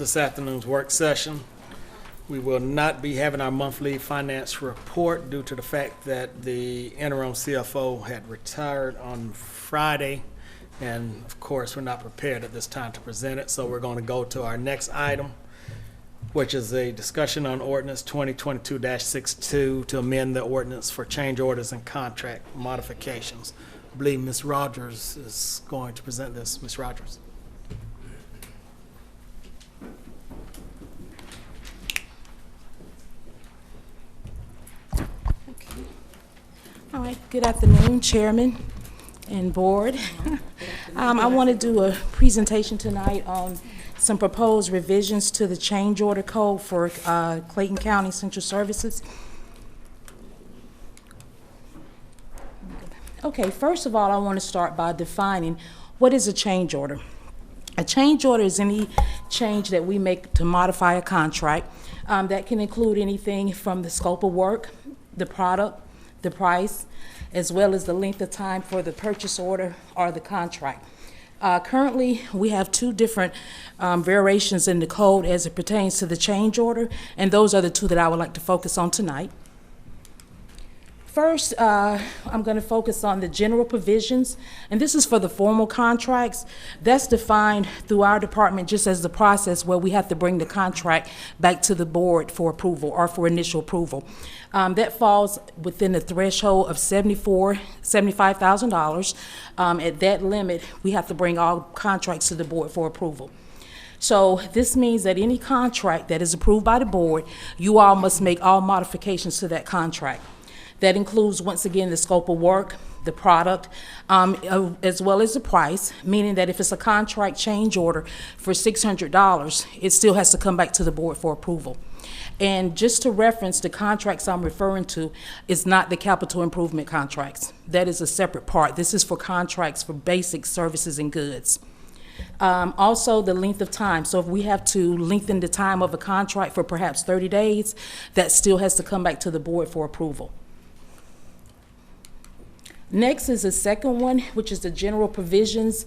this afternoon's work session. We will not be having our monthly finance report due to the fact that the interim CFO had retired on Friday. And of course, we're not prepared at this time to present it, so we're going to go to our next item, which is a discussion on ordinance 2022-62 to amend the ordinance for change orders and contract modifications. I believe Ms. Rogers is going to present this. Ms. Rogers. All right, good afternoon, Chairman and Board. I want to do a presentation tonight on some proposed revisions to the change order code for Clayton County Central Services. Okay, first of all, I want to start by defining what is a change order. A change order is any change that we make to modify a contract. That can include anything from the scope of work, the product, the price, as well as the length of time for the purchase order or the contract. Currently, we have two different variations in the code as it pertains to the change order, and those are the two that I would like to focus on tonight. First, I'm going to focus on the general provisions, and this is for the formal contracts. That's defined through our department just as the process where we have to bring the contract back to the board for approval or for initial approval. That falls within the threshold of $75,000. At that limit, we have to bring all contracts to the board for approval. So this means that any contract that is approved by the board, you all must make all modifications to that contract. That includes, once again, the scope of work, the product, as well as the price, meaning that if it's a contract change order for $600, it still has to come back to the board for approval. And just to reference, the contracts I'm referring to is not the capital improvement contracts. That is a separate part. This is for contracts for basic services and goods. Also, the length of time. So if we have to lengthen the time of a contract for perhaps 30 days, that still has to come back to the board for approval. Next is the second one, which is the general provisions.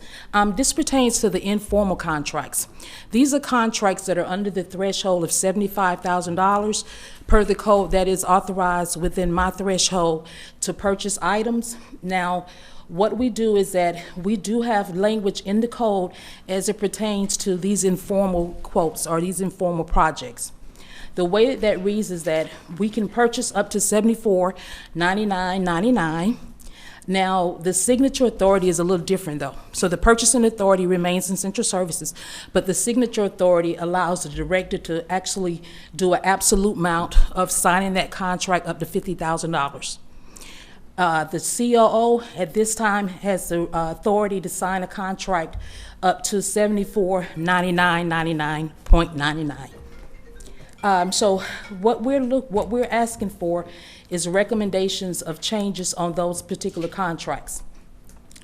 This pertains to the informal contracts. These are contracts that are under the threshold of $75,000 per the code that is authorized within my threshold to purchase items. Now, what we do is that we do have language in the code as it pertains to these informal quotes or these informal projects. The way that reads is that we can purchase up to $74.99.99. Now, the signature authority is a little different, though. So the purchasing authority remains in Central Services, but the signature authority allows the director to actually do an absolute amount of signing that contract up to $50,000. The COO at this time has the authority to sign a contract up to $74.99.99. So what we're asking for is recommendations of changes on those particular contracts.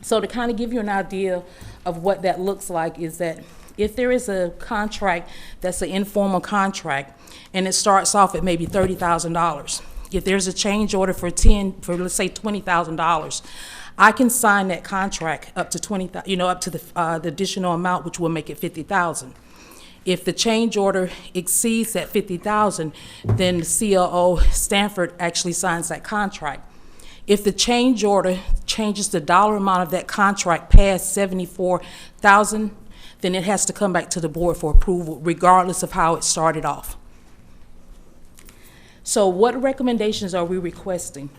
So to kind of give you an idea of what that looks like is that if there is a contract that's an informal contract and it starts off at maybe $30,000, if there's a change order for let's say $20,000, I can sign that contract up to up to the additional amount, which will make it $50,000. If the change order exceeds that $50,000, then the COO, Stanford, actually signs that contract. If the change order changes the dollar amount of that contract past $74,000, then it has to come back to the board for approval, regardless of how it started off. So what recommendations are we requesting?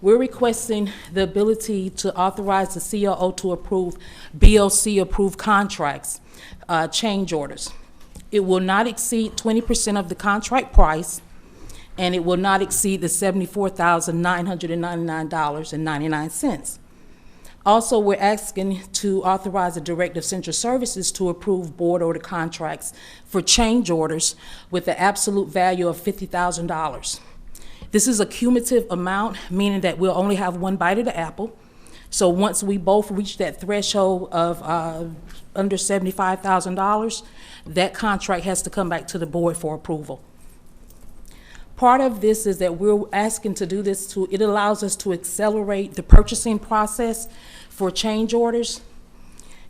We're requesting the ability to authorize the COO to approve BOC-approved contracts, change orders. It will not exceed 20% of the contract price, and it will not exceed the $74,999.99. Also, we're asking to authorize the Director of Central Services to approve board order contracts for change orders with the absolute value of $50,000. This is a cumulative amount, meaning that we'll only have one bite of the apple. So once we both reach that threshold of under $75,000, that contract has to come back to the board for approval. Part of this is that we're asking to do this it allows us to accelerate the purchasing process for change orders.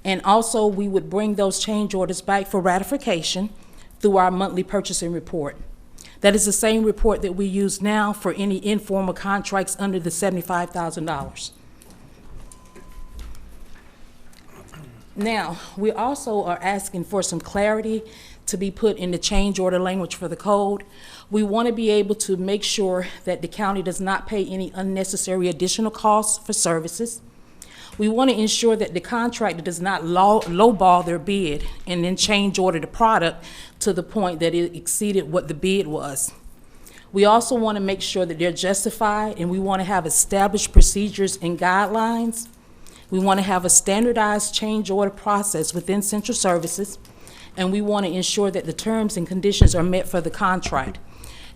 And also we would bring those change orders back for ratification through our monthly purchasing report. That is the same report that we use now for any informal contracts under the $75,000. Now, we also are asking for some clarity to be put in the change order language for the code. We want to be able to make sure that the county does not pay any unnecessary additional costs for services. We want to ensure that the contractor does not lowball their bid and then change order the product to the point that it exceeded what the bid was. We also want to make sure that they're justified, and we want to have established procedures and guidelines. We want to have a standardized change order process within central services, and we want to ensure that the terms and conditions are met for the contract.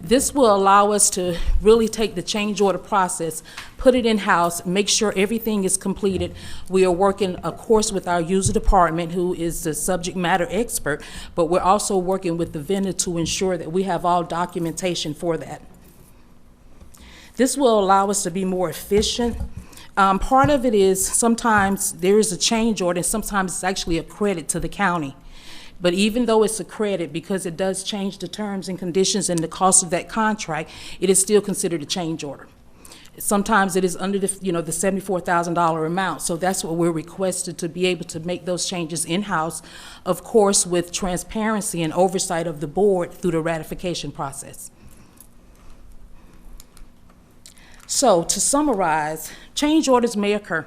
This will allow us to really take the change order process, put it in-house, make sure everything is completed. We are working, of course, with our user department, who is the subject matter expert, but we're also working with the vendor to ensure that we have all documentation for that. This will allow us to be more efficient. Part of it is sometimes there is a change order, and sometimes it's actually a credit to the county. But even though it's a credit, because it does change the terms and conditions and the cost of that contract, it is still considered a change order. Sometimes it is under the, the $74,000 amount, so that's what we're requested, to be able to make those changes in-house, of course, with transparency and oversight of the board through the ratification process. So, to summarize, change orders may occur.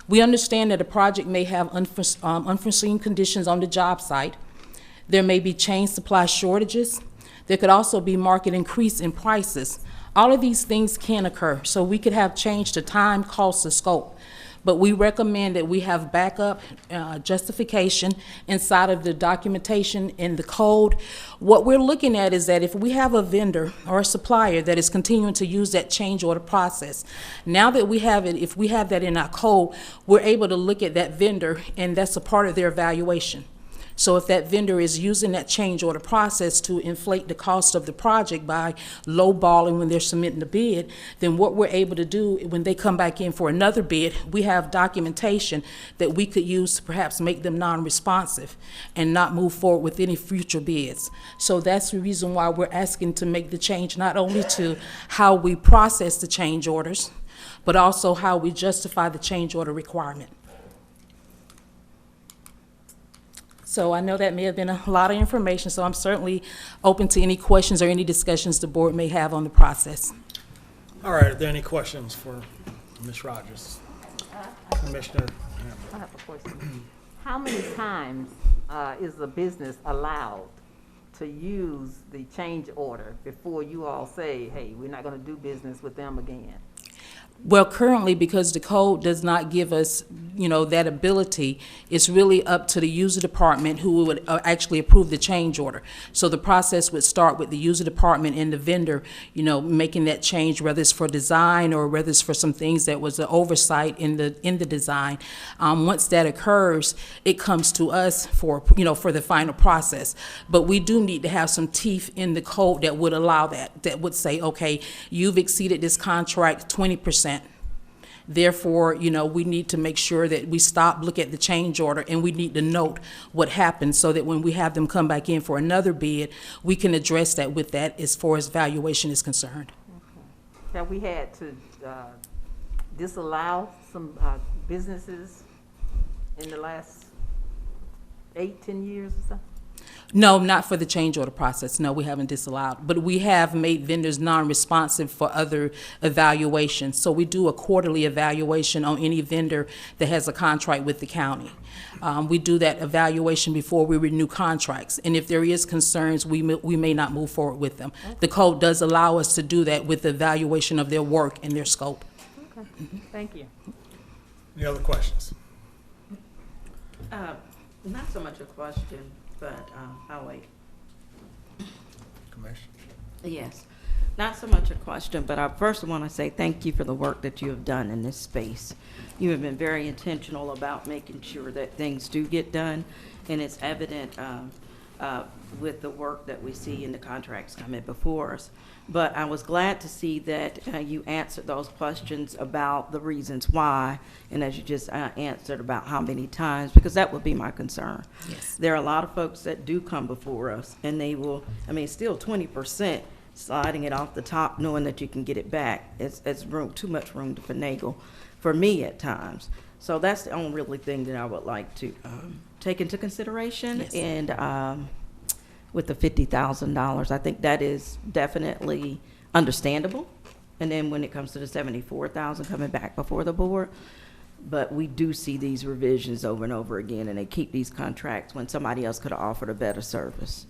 We understand that a project may have unforeseen conditions on the job site. There may be chain supply shortages. There could also be market increase in prices. All of these things can occur, so we could have change to time, cost, or scope. But we recommend that we have backup justification inside of the documentation in the code. What we're looking at is that if we have a vendor or a supplier that is continuing to use that change order process, now that we have it, if we have that in our code, we're able to look at that vendor, and that's a part of their evaluation. So if that vendor is using that change order process to inflate the cost of the project by lowballing when they're submitting the bid, then what we're able to do when they come back in for another bid, we have documentation that we could use to perhaps make them non-responsive and not move forward with any future bids. So that's the reason why we're asking to make the change, not only to how we process the change orders, but also how we justify the change order requirement. So I know that may have been a lot of information, so I'm certainly open to any questions or any discussions the board may have on the process. All right, are there any questions for Ms. Rogers? Commissioner I have a question. How many times is the business allowed to use the change order before you all say, hey, we're not going to do business with them again? Well, currently, because the code does not give us, that ability, it's really up to the user department who would actually approve the change order. So the process would start with the user department and the vendor, making that change, whether it's for design or whether it's for some things that was an oversight in the design. Once that occurs, it comes to us for the final process. But we do need to have some teeth in the code that would allow that would say, okay, you've exceeded this contract 20%. Therefore, we need to make sure that we look at the change order, and we need to note what happened so that when we have them come back in for another bid, we can address that with that as far as valuation is concerned. Okay. Have we had to disallow some businesses in the last 8-10 years or so? No, not for the change order process. No, we haven't disallowed. But we have made vendors non-responsive for other evaluations. So we do a quarterly evaluation on any vendor that has a contract with the county. We do that evaluation before we renew contracts. And if there is concerns, we may not move forward with them. Okay. The code does allow us to do that with the evaluation of their work and their scope. Okay, thank you. Any other questions? Not so much a question, but I'll wait. Commissioner? Yes, not so much a question, but I first want to say thank you for the work that you have done in this space. You have been very intentional about making sure that things do get done, and it's evident with the work that we see in the contracts coming before us. But I was glad to see that you answered those questions about the reasons why, and as you just answered about how many times, because that would be my concern. Yes. There are a lot of folks that do come before us, and they will, I mean, still 20% sliding it off the top, knowing that you can get it back. It's room, too much room to finagle for me at times. So that's the only really thing that I would like to take into consideration. Yes. And with the $50,000, I think that is definitely understandable. And then when it comes to the $74,000 coming back before the board, but we do see these revisions over and over again, and they keep these contracts when somebody else could have offered a better service,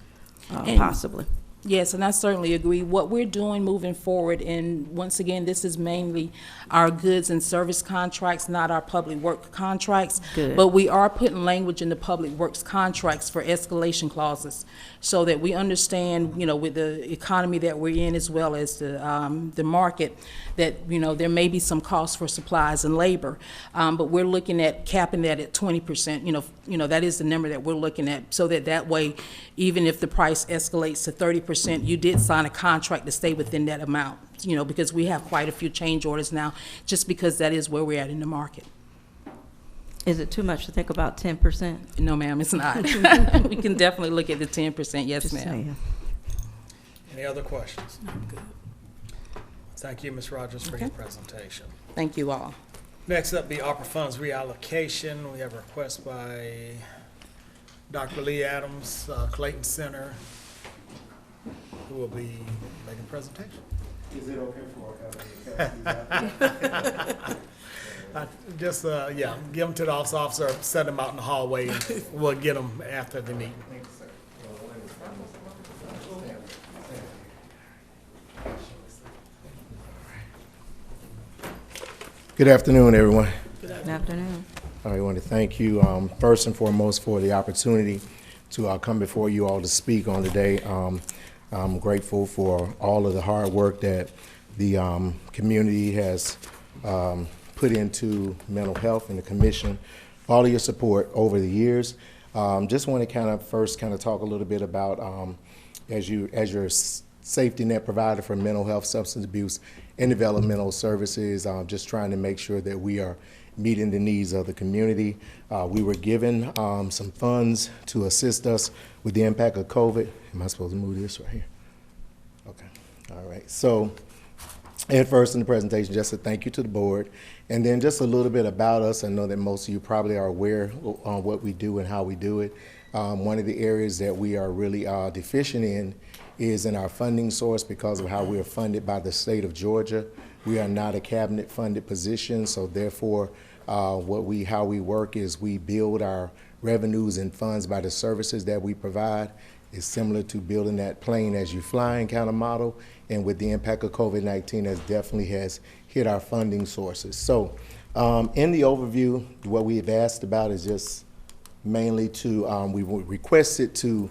possibly. Yes, and I certainly agree. What we're doing moving forward, and once again, this is mainly our goods and service contracts, not our public work contracts. Good. But we are putting language in the public works contracts for escalation clauses, so that we understand, you know, with the economy that we're in as well as the market, that, you know, there may be some costs for supplies and labor. But we're looking at capping that at 20%. You know, that is the number that we're looking at, so that way, even if the price escalates to 30%, you did sign a contract to stay within that amount, you know, because we have quite a few change orders now, just because that is where we're at in the market. Is it too much to think about 10%? No, ma'am, it's not. We can definitely look at the 10%, yes, Just ma'am. saying. Any other questions? Thank you, Ms. Rogers, for your presentation. Thank you all. Next up, the ARPA funds reallocation. We have a request by Dr. Lee Adams, Clayton Center, who will be making a presentation. Is it okay for Just, yeah, give them to the officer, set them out in the hallway, and we'll get them after the meeting. Good afternoon, everyone. Good afternoon. I want to thank you first and foremost for the opportunity to come before you all to speak on today. I'm grateful for all of the hard work that the community has put into mental health and the commission, all of your support over the years. Just want to first talk a little bit about as your safety net provider for mental health, substance abuse, and developmental services, just trying to make sure that we are meeting the needs of the community. We were given some funds to assist us with the impact of COVID. Am I supposed to move this right here? Okay, all right. So at first in the presentation, just a thank you to the board, and then just a little bit about us. I know that most of you probably are aware on what we do and how we do it. One of the areas that we are really deficient in is in our funding source because of how we are funded by the state of Georgia. We are not a cabinet funded position, so therefore how we work is we build our revenues and funds by the services that we provide. It's similar to building that plane as you flying kind of model, and with the impact of COVID-19, that definitely has hit our funding sources. So in the overview, what we have asked about is just mainly to, we requested to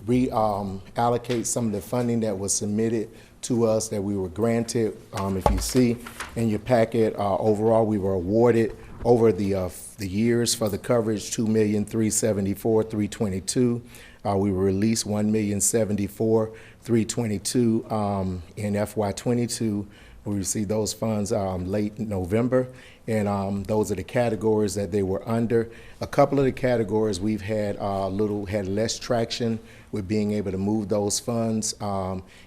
reallocate some of the funding that was submitted to us that we were granted. If you see in your packet, overall we were awarded over the years for the coverage $2,374,322. We were released $1,074,322 in FY22. We received those funds late November, and those are the categories that they were under. A couple of the categories we've had had less traction with being able to move those funds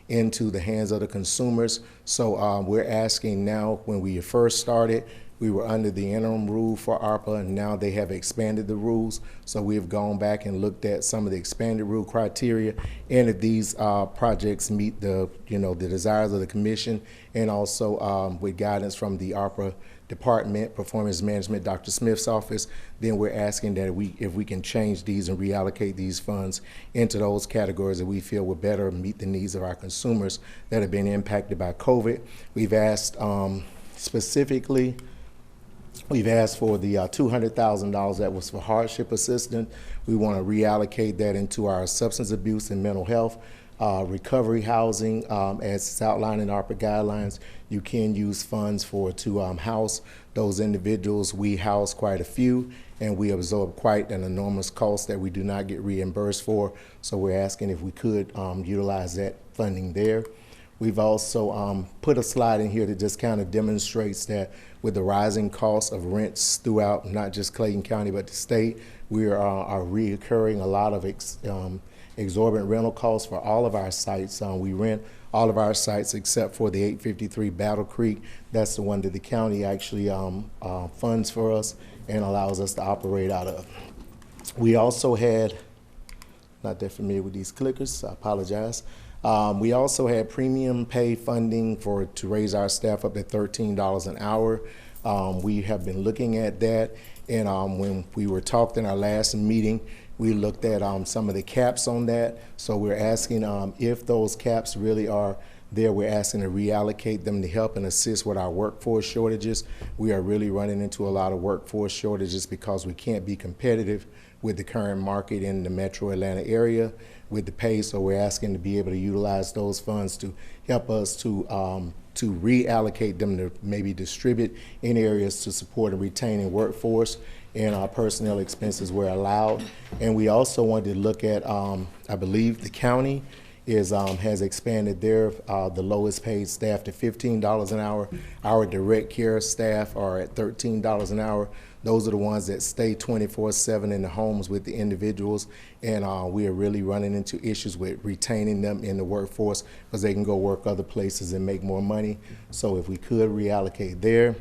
into the hands of the consumers. So we're asking now, when we first started, we were under the interim rule for ARPA, and now they have expanded the rules. So we have gone back and looked at some of the expanded rule criteria, and if these projects meet the desires of the commission, and also with guidance from the ARPA department, performance management, Dr. Smith's office, then we're asking that if we can change these and reallocate these funds into those categories that we feel will better meet the needs of our consumers that have been impacted by COVID. We've asked specifically We've asked for the $200,000 that was for hardship assistance. We want to reallocate that into our substance abuse and mental health recovery housing. As it's outlined in ARPA guidelines, you can use funds to house those individuals. We house quite a few, and we absorb quite an enormous cost that we do not get reimbursed for. So we're asking if we could utilize that funding there. We've also put a slide in here that just kind of demonstrates that with the rising cost of rents throughout not just Clayton County but the state, we are reoccurring a lot of exorbitant rental costs for all of our sites. We rent all of our sites except for the 853 Battle Creek. That's the one that the county actually funds for us and allows us to operate out of. We also had, not that familiar with these clickers, I apologize. We also had premium pay funding to raise our staff up at $13 an hour. We have been looking at that, and when we were talked in our last meeting, we looked at some of the caps on that. So we're asking if those caps really are there, we're asking to reallocate them to help and assist with our workforce shortages. We are really running into a lot of workforce shortages because we can't be competitive with the current market in the metro Atlanta area with the pay. So we're asking to be able to utilize those funds to help us to reallocate them to maybe distribute in areas to support and retaining workforce, and our personnel expenses were allowed. And we also wanted to look at, I believe the county has expanded their the lowest paid staff to $15 an hour. Our direct care staff are at $13 an hour. Those are the ones that stay 24/7 in the homes with the individuals, and we are really running into issues with retaining them in the workforce because they can go work other places and make more money. So if we could reallocate there.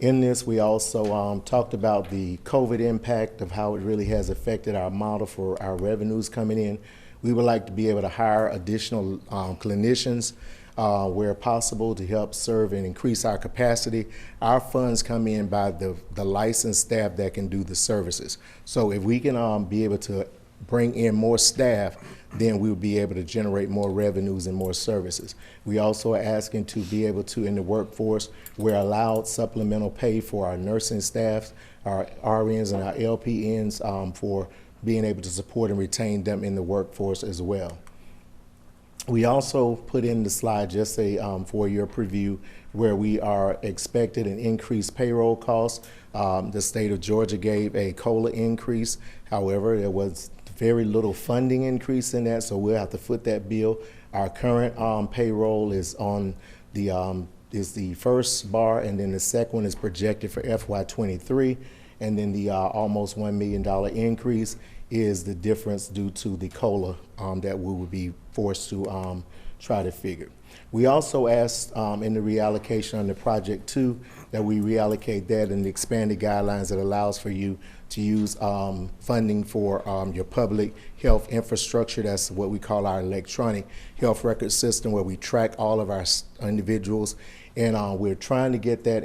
In this, we also talked about the COVID impact of how it really has affected our model for our revenues coming in. We would like to be able to hire additional clinicians where possible to help serve and increase our capacity. Our funds come in by the licensed staff that can do the services. So if we can be able to bring in more staff, then we'll be able to generate more revenues and more services. We also are asking to be able to, in the workforce, we're allowed supplemental pay for our nursing staff, our RNs and our LPNs for being able to support and retain them in the workforce as well. We also put in the slide just for your preview where we are expected an increased payroll cost. The state of Georgia gave a COLA increase. However, there was very little funding increase in that, so we'll have to foot that bill. Our current payroll is on the first bar, and then the second one is projected for FY23, and then the almost $1 million increase is the difference due to the COLA that we will be forced to try to figure. We also asked in the reallocation under Project 2 that we reallocate that in the expanded guidelines that allows for you to use funding for your public health infrastructure. That's what we call our electronic health record system, where we track all of our individuals. And we're trying to get that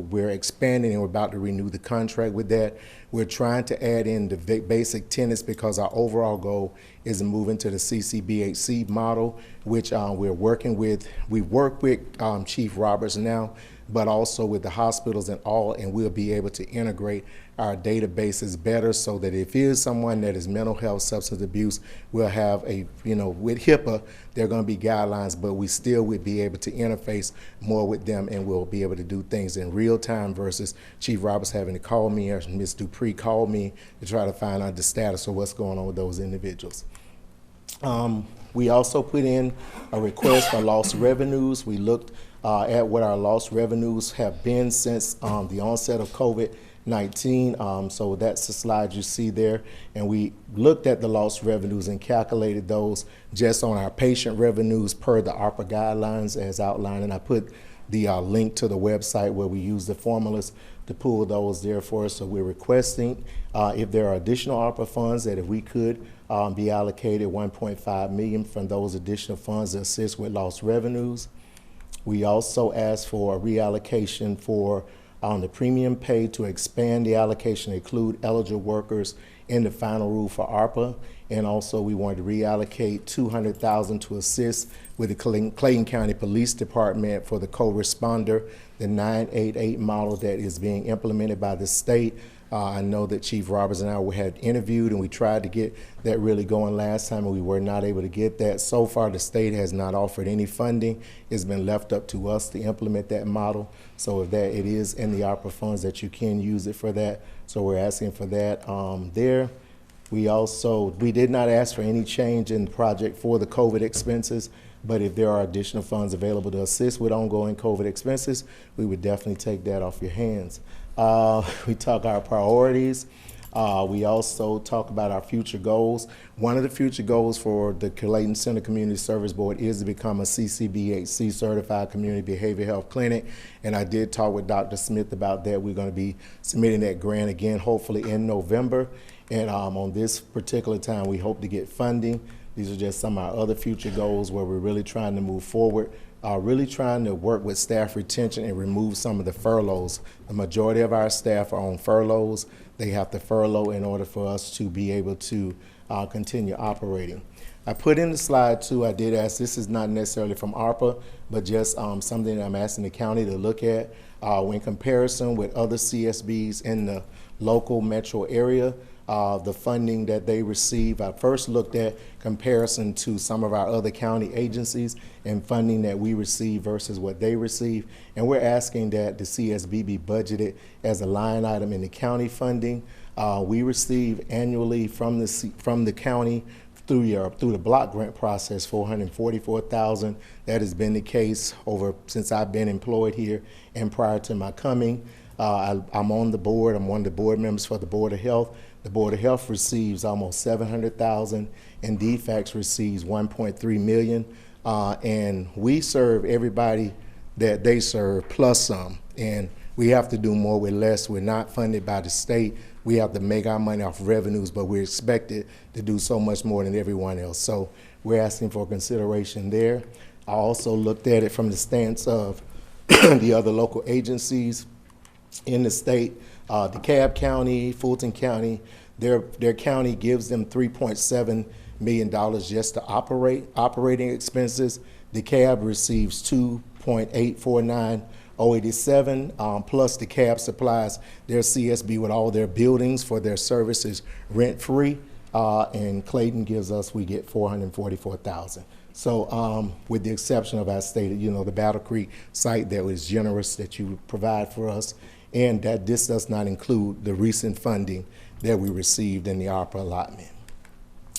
we're expanding, and we're about to renew the contract with that. We're trying to add in the basic tenets because our overall goal is to move into the CCBHC model, which we're working with. We work with Chief Roberts now, but also with the hospitals and we'll be able to integrate our databases better so that if it is someone that is mental health, substance abuse, we'll have with HIPAA, there are going to be guidelines, but we still would be able to interface more with them, and we'll be able to do things in real time versus Chief Roberts having to call me or Ms. Dupree call me to try to find out the status of what's going on with those individuals. We also put in a request for lost revenues. We looked at what our lost revenues have been since the onset of COVID-19. So that's the slide you see there. And we looked at the lost revenues and calculated those just on our patient revenues per the ARPA guidelines as outlined. And I put the link to the website where we use the formulas to pull those there for us. So we're requesting if there are additional ARPA funds that if we could be allocated $1.5 million from those additional funds to assist with lost revenues. We also asked for a reallocation for the premium pay to expand the allocation to include eligible workers in the final rule for ARPA. And also, we wanted to reallocate $200,000 to assist with the Clayton County Police Department for the co-responder, the 988 model that is being implemented by the state. I know that Chief Roberts and I had interviewed, and we tried to get that really going last time, and we were not able to get that. So far, the state has not offered any funding. It's been left up to us to implement that model. So if that, it is in the ARPA funds that you can use it for that. So we're asking for that there. We did not ask for any change in the project for the COVID expenses, but if there are additional funds available to assist with ongoing COVID expenses, we would definitely take that off your hands. We talk our priorities. We also talk about our future goals. One of the future goals for the Clayton Center Community Service Board is to become a CCBHC certified community behavioral health clinic. And I did talk with Dr. Smith about that. We're going to be submitting that grant again, hopefully in November. And on this particular time, we hope to get funding. These are just some of our other future goals where we're really trying to move forward. Really trying to work with staff retention and remove some of the furloughs. The majority of our staff are on furloughs. They have to furlough in order for us to be able to continue operating. I put in the slide too, I did ask, this is not necessarily from ARPA, but just something that I'm asking the county to look at. In comparison with other CSBs in the local metro area, the funding that they receive. I first looked at comparison to some of our other county agencies and funding that we receive versus what they receive. And we're asking that the CSB be budgeted as a line item in the county funding. We receive annually from the county through the block grant process, $444,000. That has been the case since I've been employed here and prior to my coming. I'm on the board. I'm one of the board members for the Board of Health. The Board of Health receives almost $700,000, and DFACS receives $1.3 million. And we serve everybody that they serve plus some. And we have to do more with less. We're not funded by the state. We have to make our money off revenues, but we're expected to do so much more than everyone else. So we're asking for consideration there. I also looked at it from the stance of the other local agencies in the state. DeKalb County, Fulton County, their county gives them $3.7 million just to operating expenses. DeKalb receives $2.849087, plus DeKalb supplies their CSB with all their buildings for their services rent-free, and Clayton we get $444,000. So with the exception of our state, the Battle Creek site that was generous that you provide for us, and that this does not include the recent funding that we received in the ARPA allotment.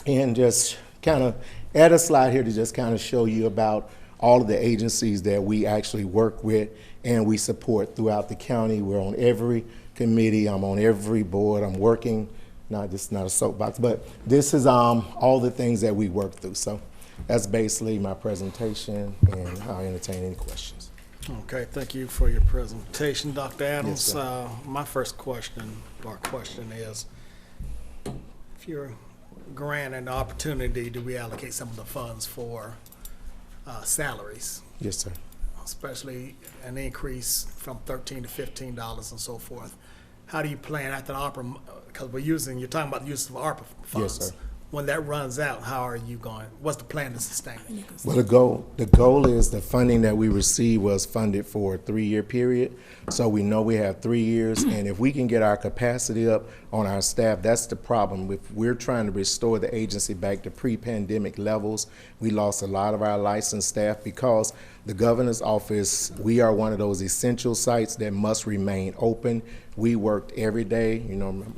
And just kind of add a slide here to just kind of show you about all of the agencies that we actually work with and we support throughout the county. We're on every committee. I'm on every board. I'm working, this is not a soapbox, but this is all the things that we work through. So that's basically my presentation, and I'll entertain any questions. Okay, thank you for your presentation, Dr. Adams. Yes, my first question is, if you're granted the opportunity to reallocate some of the funds for salaries, Yes, sir. especially an increase from $13 to $15 and so forth, how do you plan after the ARPA, because you're talking about the use of ARPA funds. Yes, sir. When that runs out, how are you going? What's the plan to sustain it? Well, the goal is the funding that we receive was funded for a 3-year period. So we know we have 3 years, and if we can get our capacity up on our staff, that's the problem. If we're trying to restore the agency back to pre-pandemic levels, we lost a lot of our licensed staff because the governor's office, we are one of those essential sites that must remain open. We worked every day.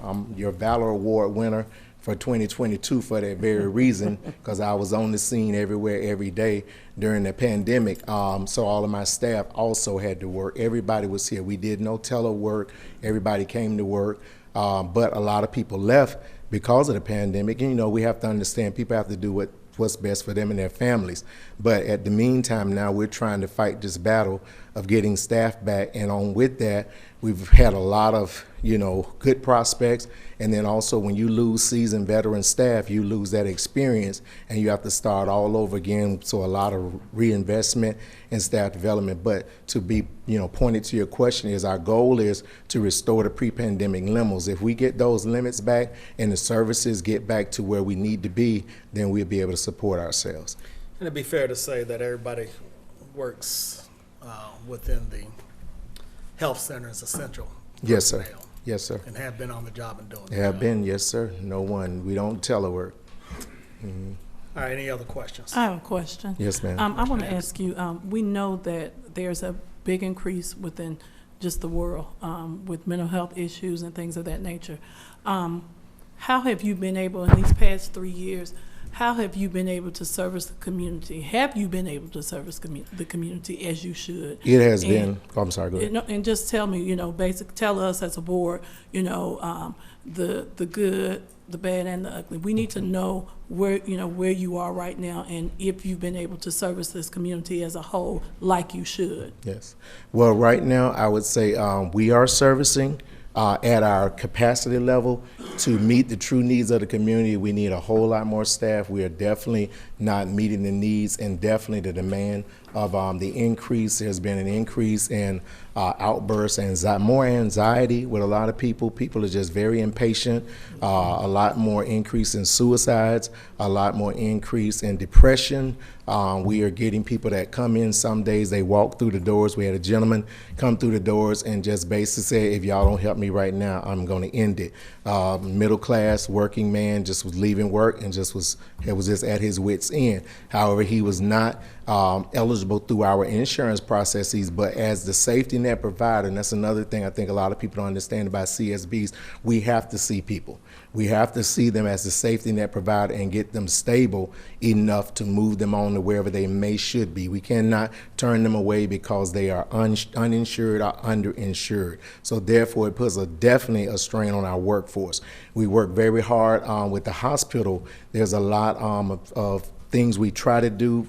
I'm your Valor Award winner for 2022 for that very reason, because I was on the scene everywhere, every day during the pandemic. So all of my staff also had to work. Everybody was here. We did no telework. Everybody came to work. But a lot of people left because of the pandemic. And, we have to understand people have to do what's best for them and their families. But at the meantime, now we're trying to fight this battle of getting staff back. And with that, We've had a lot of, good prospects. And then also when you lose seasoned veteran staff, you lose that experience and you have to start all over again. So a lot of reinvestment in staff development. But to be, pointed to your question is our goal is to restore the pre-pandemic limits. If we get those limits back and the services get back to where we need to be, then we'll be able to support ourselves. And it'd be fair to say that everybody works within the health center as essential Yes, sir. personnel Yes, sir. and have been on the job and doing the They have job. been, yes, sir. No one. We don't telework. All right, any other questions? I have a question. Yes, ma'am. I want to ask you, we know that there's a big increase within just the world with mental health issues and things of that nature. How have you been able, in these past 3 years, how have you been able to service the community? Have you been able to service the community as you should? It has And- been. Oh, I'm sorry. Go ahead. And just tell me, tell us as a board, the good, the bad, and the ugly. We need to know where you are right now, and if you've been able to service this community as a whole like you should. Yes. Well, right now, I would say we are servicing at our capacity level. To meet the true needs of the community, we need a whole lot more staff. We are definitely not meeting the needs and definitely the demand of the increase. There's been an increase in outbursts and more anxiety with a lot of people. People are just very impatient. A lot more increase in suicides, a lot more increase in depression. We are getting people that come in some days, they walk through the doors. We had a gentleman come through the doors and just basically say, if y'all don't help me right now, I'm going to end it. Middle class working man just was leaving work and was just at his wit's end. However, he was not eligible through our insurance processes, but as the safety net provider, and that's another thing I think a lot of people don't understand about CSBs, we have to see people. We have to see them as the safety net provider and get them stable enough to move them on to wherever they should be. We cannot turn them away because they are uninsured or underinsured. So therefore, it puts definitely a strain on our workforce. We work very hard with the hospital. There's a lot of things we try to do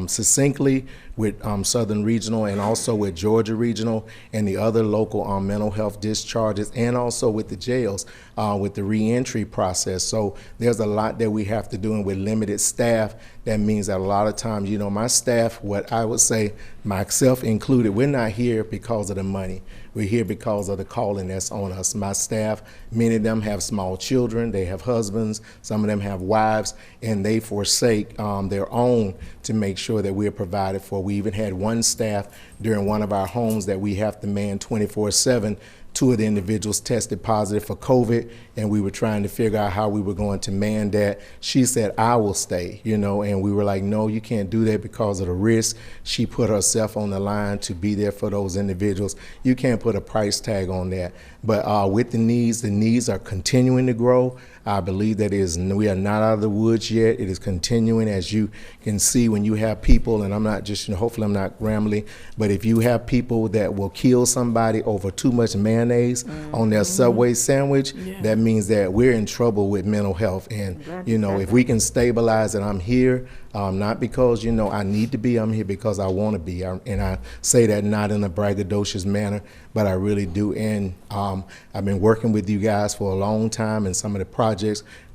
succinctly with Southern Regional and also with Georgia Regional and the other local mental health discharges, and also with the jails with the reentry process. So there's a lot that we have to do, and with limited staff, that means that a lot of times, my staff, what I would say, myself included, we're not here because of the money. We're here because of the calling that's on us. My staff, many of them have small children, they have husbands, some of them have wives, and they forsake their own to make sure that we're provided for. We even had one staff during one of our homes that we have to man 24/7. Two of the individuals tested positive for COVID, and we were trying to figure out how we were going to man that. She said, I will stay, and we were like, no, you can't do that because of the risk. She put herself on the line to be there for those individuals. You can't put a price tag on that. But with the needs are continuing to grow. I believe that we are not out of the woods yet. It is continuing, as you can see when you have people, and I'm not just, hopefully I'm not rambling, but if you have people that will kill somebody over too much mayonnaise on their Subway sandwich, that means that we're in trouble with mental health. And, if we can stabilize it, I'm here, not because, I need to be, I'm here because I want to be. And I say that not in a braggadocious manner, but I really do. And I've been working with you guys for a long time, and some of the projects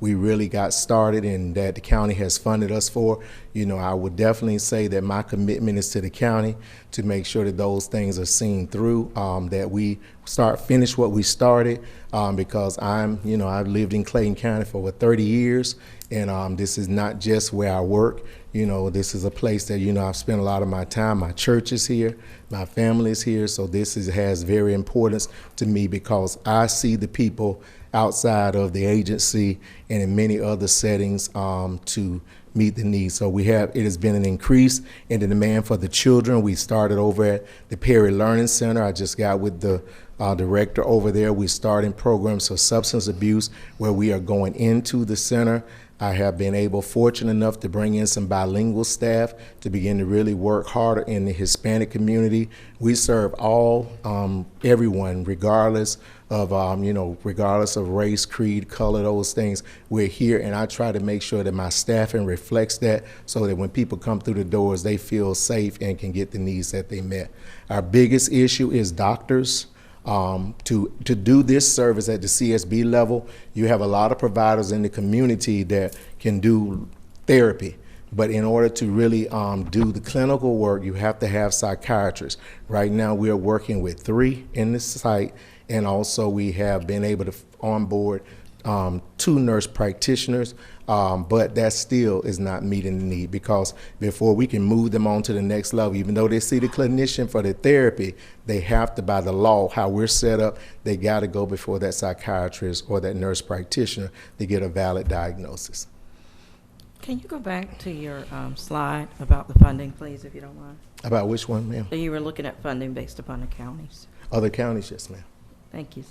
we really got started and that the county has funded us for. I would definitely say that my commitment is to the county to make sure that those things are seen through, that we finish what we started, because I've lived in Clayton County for over 30 years, and this is not just where I work. This is a place that, I've spent a lot of my time. My church is here, my family is here, so this has very importance to me because I see the people outside of the agency and in many other settings to meet the needs. So it has been an increase in the demand for the children. We started over at the PAYROLL Learning Center. I just got with the director over there. We're starting programs for substance abuse where we are going into the center. I have been fortunate enough to bring in some bilingual staff to begin to really work harder in the Hispanic community. We serve everyone, regardless of race, creed, color, those things. We're here, and I try to make sure that my staffing reflects that so that when people come through the doors, they feel safe and can get the needs that they met. Our biggest issue is doctors. To do this service at the CSB level, you have a lot of providers in the community that can do therapy. But in order to really do the clinical work, you have to have psychiatrists. Right now, we are working with 3 in this site, and also we have been able to onboard 2 nurse practitioners, but that still is not meeting the need, because before we can move them on to the next level, even though they see the clinician for the therapy, they have to, by the law, how we're set up, they got to go before that psychiatrist or that nurse practitioner to get a valid diagnosis. Can you go back to your slide about the funding, please, if you don't mind? About which one, ma'am? So you were looking at funding based upon the counties. Other counties, yes, ma'am. Thank you.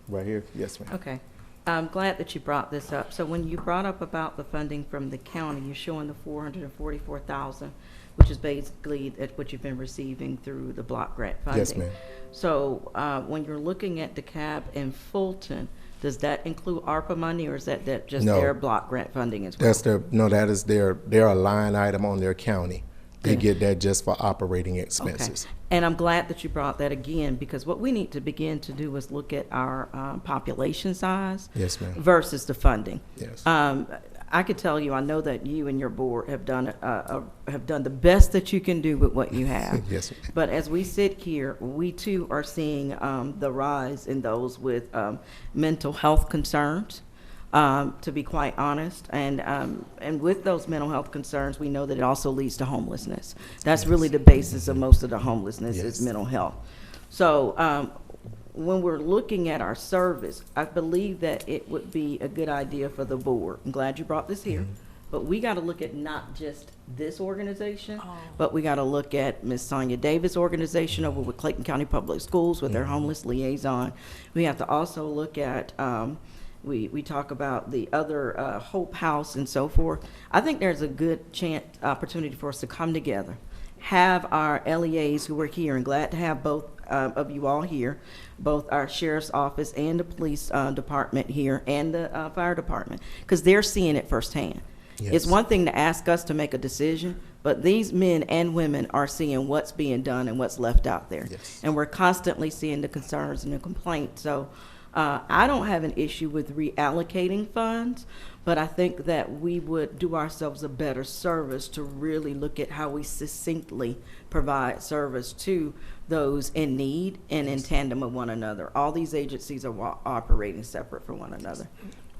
Right here, yes, ma'am. Okay. I'm glad that you brought this up. So when you brought up about the funding from the county, you're showing the $444,000, which is basically at what you've been receiving through the block grant funding. Yes, ma'am. So when you're looking at DeKalb and Fulton, does that include ARPA money, or is that just No. their block grant funding as well? That's that is their a line item on their county. They get that just for operating expenses. Okay. And I'm glad that you brought that again, because what we need to begin to do is look at our population size Yes, ma'am. versus the funding. Yes. I could tell you, I know that you and your board have done the best that you can do with what you have. Yes, ma'am. But as we sit here, we too are seeing the rise in those with mental health concerns. To be quite honest, and with those mental health concerns, we know that it also leads to homelessness. That's really the basis of most of the homelessness is Yes. mental health. So when we're looking at our service, I believe that it would be a good idea for the board. I'm glad you brought this here, but we got to look at not just this organization, but we got to look at Ms. Sonia Davis' organization over with Clayton County Public Schools with their homeless liaison. We have to also look at we talk about the other Hope House and so forth. I think there's a good opportunity for us to come together, have our LEAs who are here, and glad to have both of you all here, both our sheriff's office and the police department here and the fire department, because they're seeing it firsthand. Yes. It's one thing to ask us to make a decision, but these men and women are seeing what's being done and what's left out there. Yes. And we're constantly seeing the concerns and the complaints. So I don't have an issue with reallocating funds, but I think that we would do ourselves a better service to really look at how we succinctly provide service to those in need and in tandem with one another. All these agencies are operating separate from one another.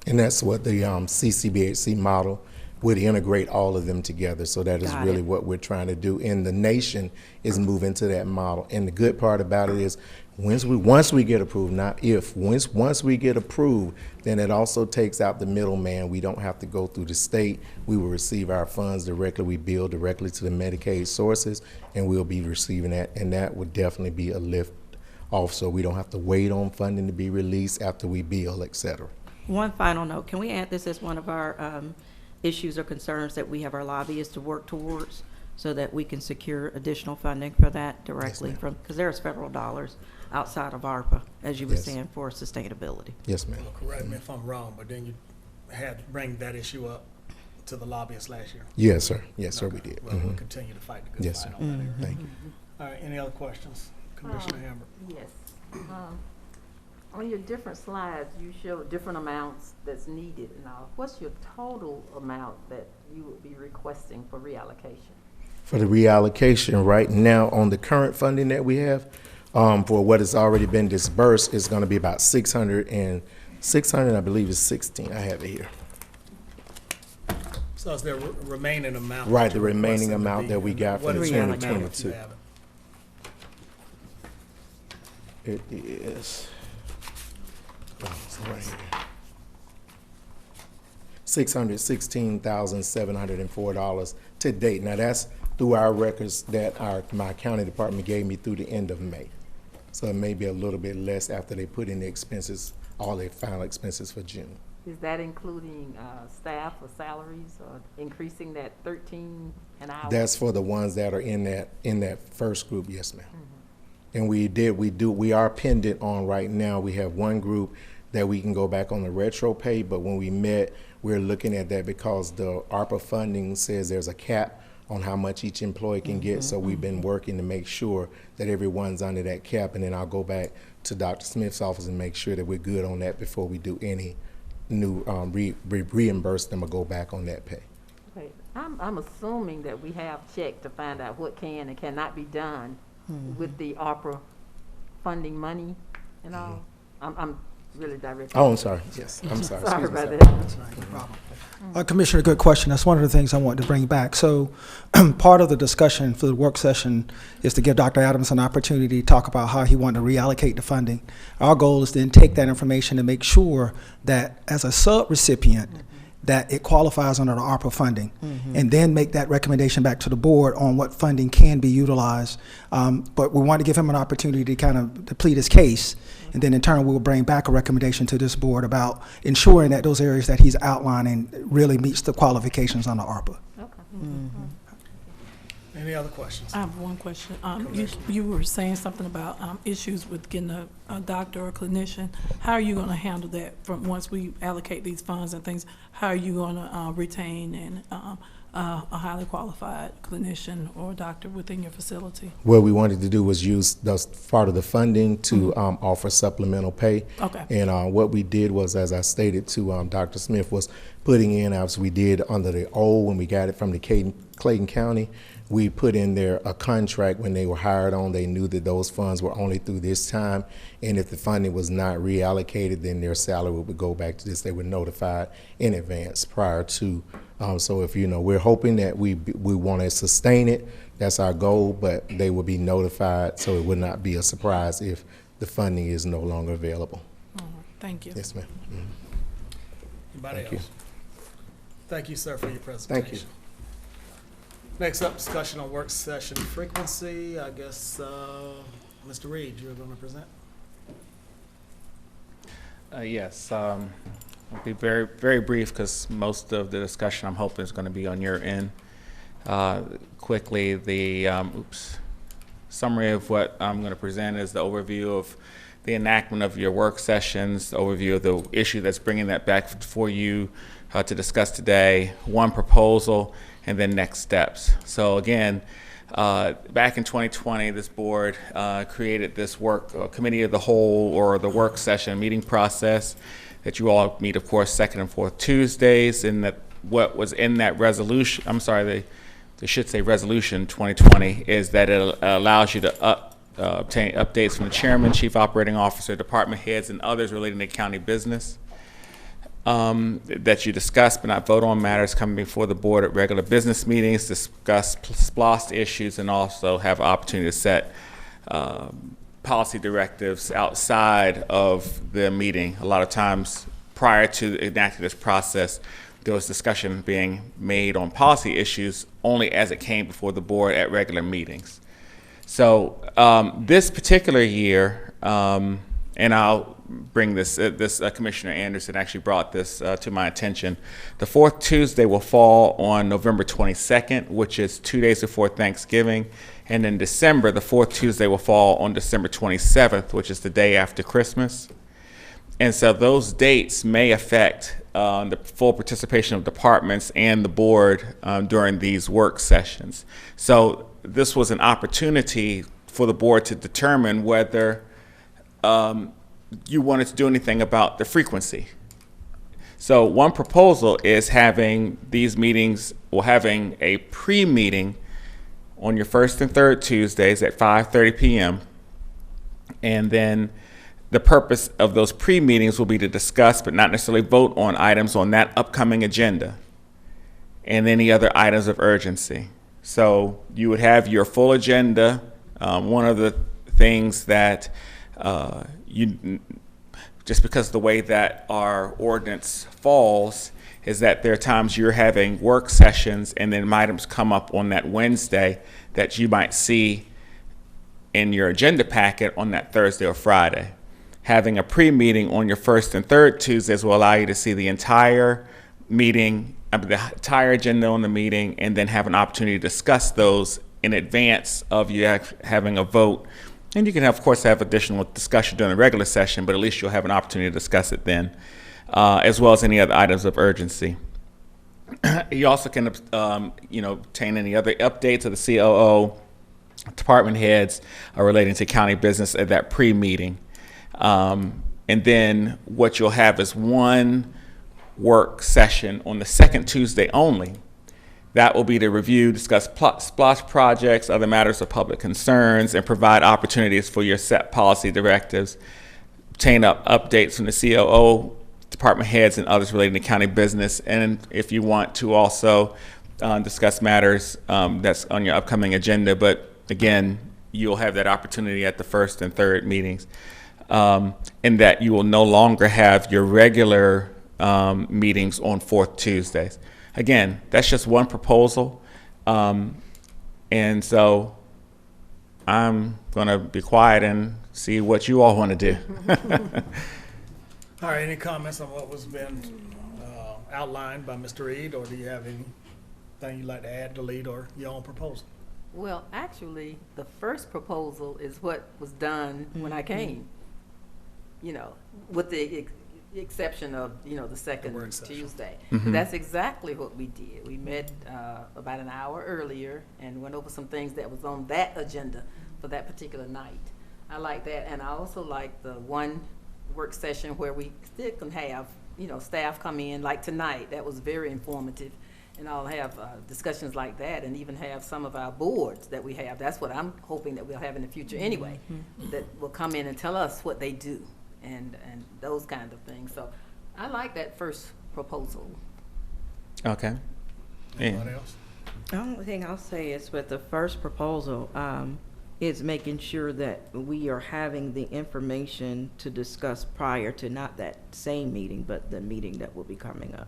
And that's what the CCBHC model would integrate all of them together. So that is Got really it. what we're trying to do. And the nation is moving to that model. And the good part about it is once we get approved, not if, once we get approved, then it also takes out the middleman. We don't have to go through the state. We will receive our funds directly. We bill directly to the Medicaid sources, and we'll be receiving that. And that would definitely be a lift off, so we don't have to wait on funding to be released after we bill, et cetera. One final note, can we add this as one of our issues or concerns that we have our lobbyists to work towards so that we can secure additional funding for that directly from, because there's federal dollars outside of ARPA, as you were Yes. saying, for sustainability. Yes, ma'am. Well, correct me if I'm wrong, but then you had to bring that issue up to the lobbyists last year. Yes, sir. Yes, sir, we Okay. did. Well, we'll Mhm. continue to fight the good Yes, fight sir. on that area. Thank you. All right, any other questions? Commissioner Hammer? Yes. On your different slides, you show different amounts that's needed and all. What's your total amount that you would be requesting for reallocation? For the reallocation, right now, on the current funding that we have, for what has already been dispersed, is gonna be about 600, I believe is 16. I have it here. So is there remaining amount? Right, that the you're remaining requesting to amount be- that we got what from is that amount if 2022. you have it? It is, it's right here. $616,704 to date. Now, that's through our records that my county department gave me through the end of May. So it may be a little bit less after they put in the expenses, all their final expenses for June. Is that including staff or salaries or increasing that 13 an hour? That's for the ones that are in that first group, yes, ma'am. And we are pendant on right now. We have one group that we can go back on the retro pay, but when we met, we're looking at that because the ARPA funding says there's a cap on how much each employee can get. So we've been working to make sure that everyone's under that cap, and then I'll go back to Dr. Smith's office and make sure that we're good on that before we do any new reimburse them or go back on that pay. Okay. I'm assuming that we have checked to find out what can and cannot be done with the ARPA funding money and all. I'm really directing. Oh, I'm sorry. Yes, I'm sorry. Sorry Excuse me, about sir. that. Commissioner, good question. That's one of the things I wanted to bring back. So part of the discussion for the work session is to give Dr. Adams an opportunity to talk about how he wanted to reallocate the funding. Our goal is then take that information and make sure that as a sub-recipient, that it qualifies under the ARPA funding, and then make that recommendation back to the board on what funding can be utilized. But we want to give him an opportunity to kind of deplete his case, and then in turn we'll bring back a recommendation to this board about ensuring that those areas that he's outlining really meets the qualifications under ARPA. Any other questions? I have one question. You were saying something about issues with getting a doctor or clinician. How are you going to handle that from once we allocate these funds and things? How are you going to retain a highly qualified clinician or doctor within your facility? What we wanted to do was use part of the funding to offer supplemental pay. Okay. And what we did was, as I stated to Dr. Smith, was putting in, as we did under the old, when we got it from the Clayton County, we put in there a contract when they were hired on. They knew that those funds were only through this time, and if the funding was not reallocated, then their salary would go back to this. They were notified in advance prior to. So if we're hoping that we want to sustain it. That's our goal, but they will be notified, so it would not be a surprise if the funding is no longer available. Thank you. Yes, ma'am. Anybody Thank else? you. Thank you, sir, for your presentation. Thank you. Next up, discussion on work session frequency. I guess, Mr. Reed, you're going to present? Yes, I'll be very, very brief because most of the discussion I'm hoping is going to be on your end. Quickly, the summary of what I'm going to present is the overview of the enactment of your work sessions, the overview of the issue that's bringing that back for you to discuss today, one proposal, and then next steps. So again, back in 2020, this board created this committee of the whole, or the work session meeting process that you all meet, of course, second and fourth Tuesdays. And that what was in that resolution, they should say resolution 2020, is that it allows you to obtain updates from the chairman, chief operating officer, department heads, and others relating to county business. That you discuss but not vote on matters coming before the board at regular business meetings, discuss SPLOST issues, and also have an opportunity to set policy directives outside of the meeting. A lot of times prior to enacting this process, there was discussion being made on policy issues only as it came before the board at regular meetings. So this particular year, and I'll bring this, Commissioner Anderson actually brought this to my attention. The fourth Tuesday will fall on November 22nd, which is 2 days before Thanksgiving. And in December, the fourth Tuesday will fall on December 27th, which is the day after Christmas. And so those dates may affect the full participation of departments and the board during these work sessions. So this was an opportunity for the board to determine whether you wanted to do anything about the frequency. So one proposal is having these meetings, or having a pre-meeting on your first and third Tuesdays at 5:30 p.m. And then the purpose of those pre-meetings will be to discuss but not necessarily vote on items on that upcoming agenda and any other items of urgency. So you would have your full agenda. One of the things that just because of the way that our ordinance falls is that there are times you're having work sessions and then items come up on that Wednesday that you might see in your agenda packet on that Thursday or Friday. Having a pre-meeting on your first and third Tuesdays will allow you to see the entire meeting, the entire agenda on the meeting, and then have an opportunity to discuss those in advance of you having a vote. And you can, of course, have additional discussion during the regular session, but at least you'll have an opportunity to discuss it then, as well as any other items of urgency. You also can, obtain any other updates of the COO, department heads relating to county business at that pre-meeting. And then what you'll have is one work session on the second Tuesday only. That will be to review, discuss SPLOST projects, other matters of public concerns, and provide opportunities for your set policy directives, obtain updates from the COO, department heads, and others relating to county business. And if you want to also discuss matters that's on your upcoming agenda, but again, you'll have that opportunity at the first and third meetings. And that you will no longer have your regular meetings on fourth Tuesdays. Again, that's just one proposal. And so I'm going to be quiet and see what you all want to do. All right, any comments on what was been outlined by Mr. Reed, or do you have anything you'd like to add, delete, or your own proposal? Well, actually, the first proposal is what was done when I came, with the exception of, the second work session. Tuesday. Mhm. That's exactly what we did. We met about an hour earlier and went over some things that was on that agenda for that particular night. I like that, and I also like the one work session where we still can have, staff come in, like tonight. That was very informative. And I'll have discussions like that, and even have some of our boards that we have. That's what I'm hoping that we'll have in the future anyway, that will come in and tell us what they do and those kind of things. So I like that first proposal. Okay. Anyone else? The only thing I'll say is with the first proposal, is making sure that we are having the information to discuss prior to not that same meeting, but the meeting that will be coming up.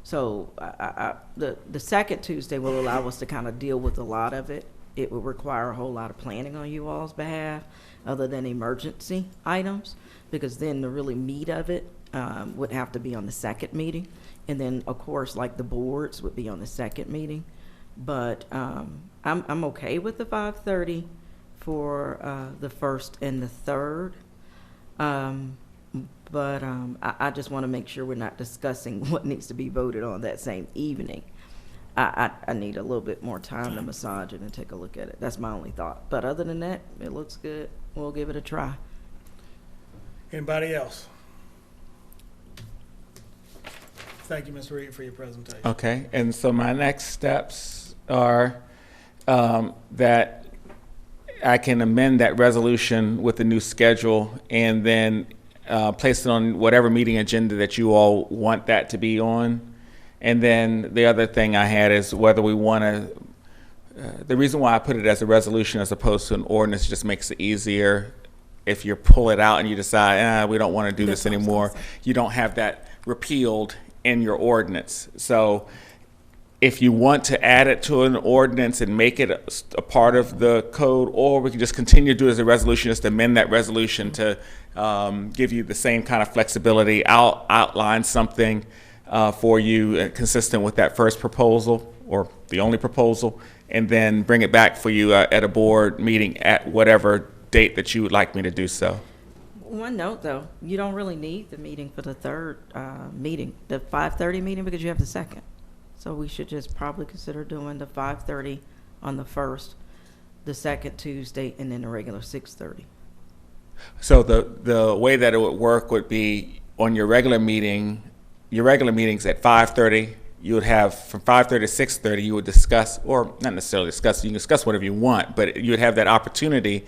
So the second Tuesday will allow us to kind of deal with a lot of it. It will require a whole lot of planning on you all's behalf, other than emergency items, because then the really meat of it would have to be on the second meeting. And then, of course, like the boards would be on the second meeting. But I'm okay with the 5:30 for the first and the third. But I just want to make sure we're not discussing what needs to be voted on that same evening. I need a little bit more time to massage it and take a look at it. That's my only thought. But other than that, it looks good. We'll give it a try. Anybody else? Thank you, Mr. Reed, for your presentation. Okay, and so my next steps are that I can amend that resolution with the new schedule and then place it on whatever meeting agenda that you all want that to be on. And then the other thing I had is whether we want to, the reason why I put it as a resolution as opposed to an ordinance just makes it easier. If you pull it out and you decide, we don't want to do this anymore, you don't have that repealed in your ordinance. So if you want to add it to an ordinance and make it a part of the code, or we can just continue to do it as a resolution, just amend that resolution to give you the same kind of flexibility. I'll outline something for you consistent with that first proposal, or the only proposal, and then bring it back for you at a board meeting at whatever date that you would like me to do so. One note, though, you don't really need the meeting for the third meeting, the 5:30 meeting, because you have the second. So we should just probably consider doing the 5:30 on the first, the second Tuesday, and then the regular 6:30. So the way that it would work would be on your regular meetings at 5:30. You would have from 5:30 to 6:30. You would discuss, or not necessarily discuss. You can discuss whatever you want, but you would have that opportunity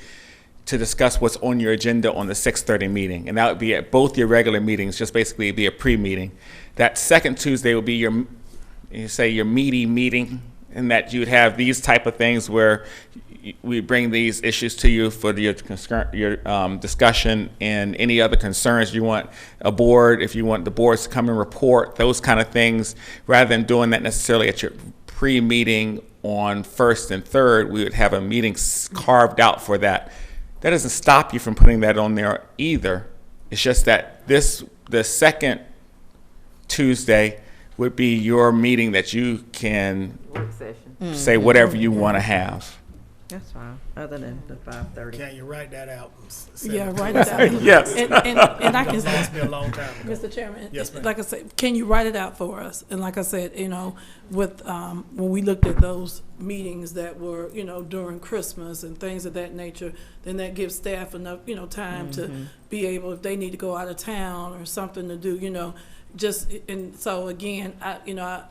to discuss what's on your agenda on the 6:30 meeting, and that would be at both your regular meetings. Just basically be a pre-meeting. That second Tuesday would be your meaty meeting, and that you'd have these type of things where we bring these issues to you for your discussion, and any other concerns you want a board, if you want the boards to come and report, those kind of things, rather than doing that necessarily at your pre-meeting on first and third, we would have a meeting carved out for that. That doesn't stop you from putting that on there either. It's just that the second Tuesday would be your meeting that you can Work session. say whatever you want to have. That's fine, other than the 5:30. Can you write that out? Yeah, write it out. Yes. And I can, Lost me a long time ago. Mr. Chairman, Yes, ma'am. like I said, can you write it out for us? And like I said, you know, with, when we looked at those meetings that were, you know, during Christmas and things of that nature, then that gives staff enough, you know, time to be able, if they need to go out of town or something to do, you know, just, and so again,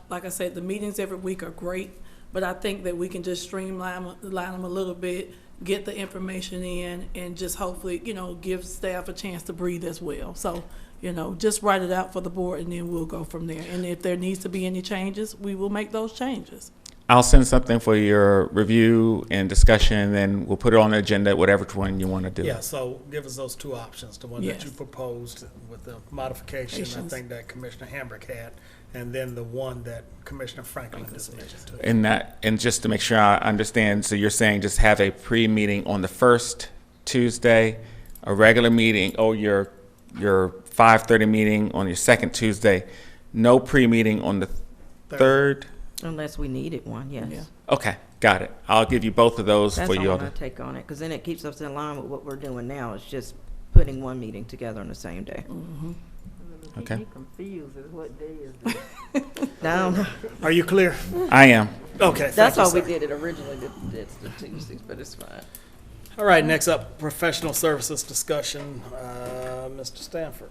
like I said, the meetings every week are great, but I think that we can just streamline them a little bit, get the information in, and just hopefully, you know, give staff a chance to breathe as well. So, you know, just write it out for the board, and then we'll go from there. And if there needs to be any changes, we will make those changes. I'll send something for your review and discussion, and then we'll put it on the agenda, whatever one you want to do. Yeah, so give us those two options, the one that Yes. you proposed with the modification, I Patience. think that Commissioner Hambrick had, and then the one that Commissioner Franklin just mentioned too. And just to make sure I understand, so you're saying just have a pre-meeting on the first Tuesday, a regular meeting, or your 5:30 meeting on your second Tuesday, no pre-meeting on the third? Unless we needed one, yes. Yeah. Okay, got it. I'll give you both of those That's for you all all I to. take on it, because then it keeps us in line with what we're doing now. It's just putting one meeting together on the same day. Okay. Keep me confused as what day is this? Down. Are you clear? I am. Okay, thank That's you, how we sir. did it originally, it's the Tuesdays, but it's fine. All right, next up, professional services discussion, Mr. Stanford.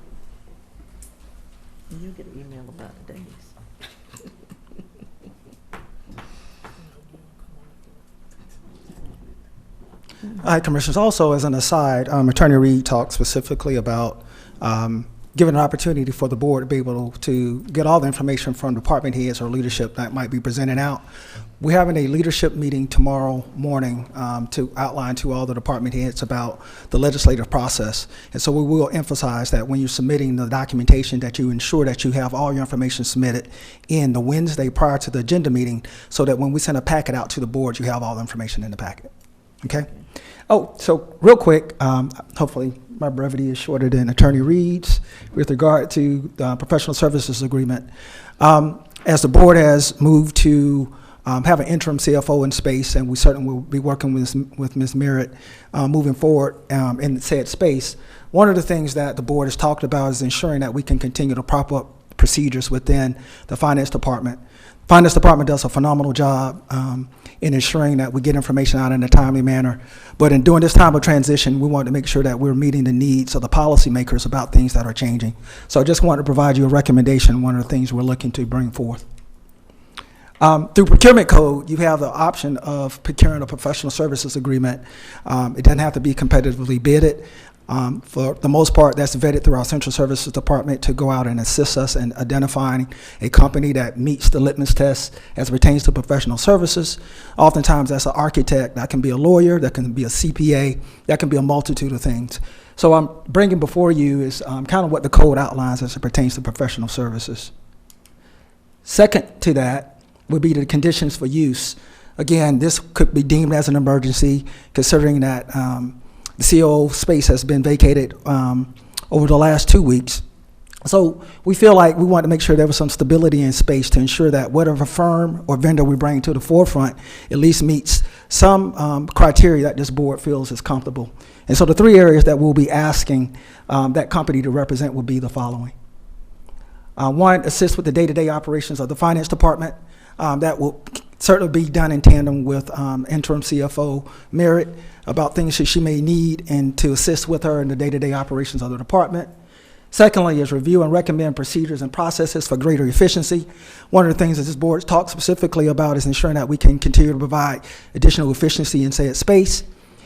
You get an email about the days. Hi, Commissioners. Also, as an aside, Attorney Reed talked specifically about giving an opportunity for the board to be able to get all the information from department heads or leadership that might be presented out. We're having a leadership meeting tomorrow morning to outline to all the department heads about the legislative process. And so we will emphasize that when you're submitting the documentation, that you ensure that you have all your information submitted in the Wednesday prior to the agenda meeting, so that when we send a packet out to the board, you have all the information in the packet. Okay? Oh, so real quick, hopefully my brevity is shorter than Attorney Reed's with regard to the professional services agreement. As the board has moved to have an interim CFO in space, and we certainly will be working with Ms. Merritt moving forward in said space, one of the things that the board has talked about is ensuring that we can continue to prop up procedures within the finance department. Finance department does a phenomenal job in ensuring that we get information out in a timely manner. But in during this time of transition, we want to make sure that we're meeting the needs of the policymakers about things that are changing. So I just wanted to provide you a recommendation, one of the things we're looking to bring forth. Through procurement code, you have the option of procuring a professional services agreement. It doesn't have to be competitively bidded. For the most part, that's vetted through our central services department to go out and assist us in identifying a company that meets the litmus test as it pertains to professional services. Oftentimes, that's an architect, that can be a lawyer, that can be a CPA, that can be a multitude of things. So I'm bringing before you is kind of what the code outlines as it pertains to professional services. Second to that would be the conditions for use. Again, this could be deemed as an emergency, considering that the COO space has been vacated over the last 2 weeks. So we feel like we want to make sure there was some stability in space to ensure that whatever firm or vendor we bring to the forefront at least meets some criteria that this board feels is comfortable. And so the three areas that we'll be asking that company to represent will be the following. One, assist with the day-to-day operations of the finance department. That will certainly be done in tandem with interim CFO Merritt about things that she may need and to assist with her in the day-to-day operations of the department. Secondly is review and recommend procedures and processes for greater efficiency. One of the things that this board talks specifically about is ensuring that we can continue to provide additional efficiency in said space.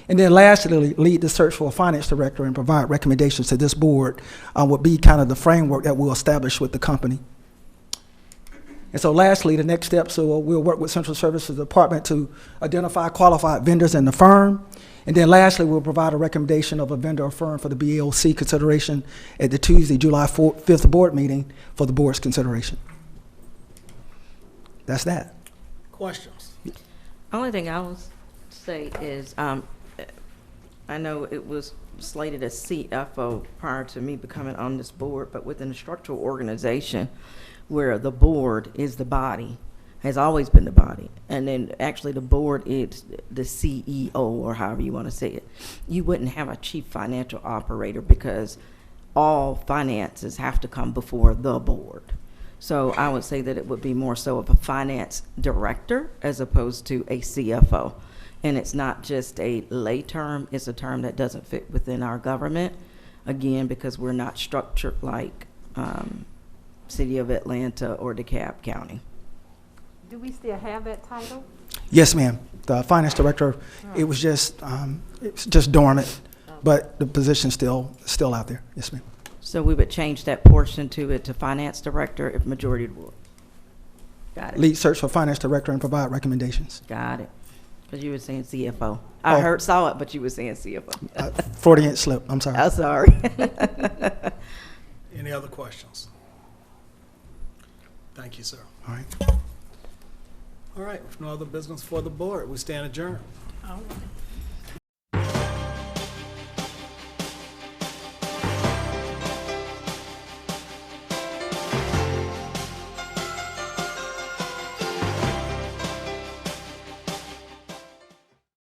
And then lastly, lead the search for a finance director and provide recommendations to this board would be kind of the framework that we'll establish with the company. And so lastly, the next step, so we'll work with Central Services Department to identify qualified vendors in the firm. And then lastly, we'll provide a recommendation of a vendor or firm for the BAOC consideration at the Tuesday, July 5th board meeting for the board's consideration. That's that. Questions? Only thing I will say is, I know it was slated as CFO prior to me becoming on this board, but within a structural organization where the board is the body, has always been the body. And then actually the board is the CEO, or however you want to say it. You wouldn't have a chief financial operator because all finances have to come before the board. So I would say that it would be more so of a finance director as opposed to a CFO. And it's not just a lay term, it's a term that doesn't fit within our government. Again, because we're not structured like City of Atlanta or DeKalb County. Do we still have that title? Yes, ma'am. The finance director, it was just dormant, but the position's still out there. Yes, ma'am. So we would change that portion to it to finance director if majority of the board. Got it. Lead search for finance director and provide recommendations. Got it. Because you were saying CFO. Oh. Saw it, but you were saying CFO. Freudian slip, I'm sorry. I'm sorry. Any other questions? Thank you, sir. All right. All right, with no other business for the board, we stand adjourned. All right.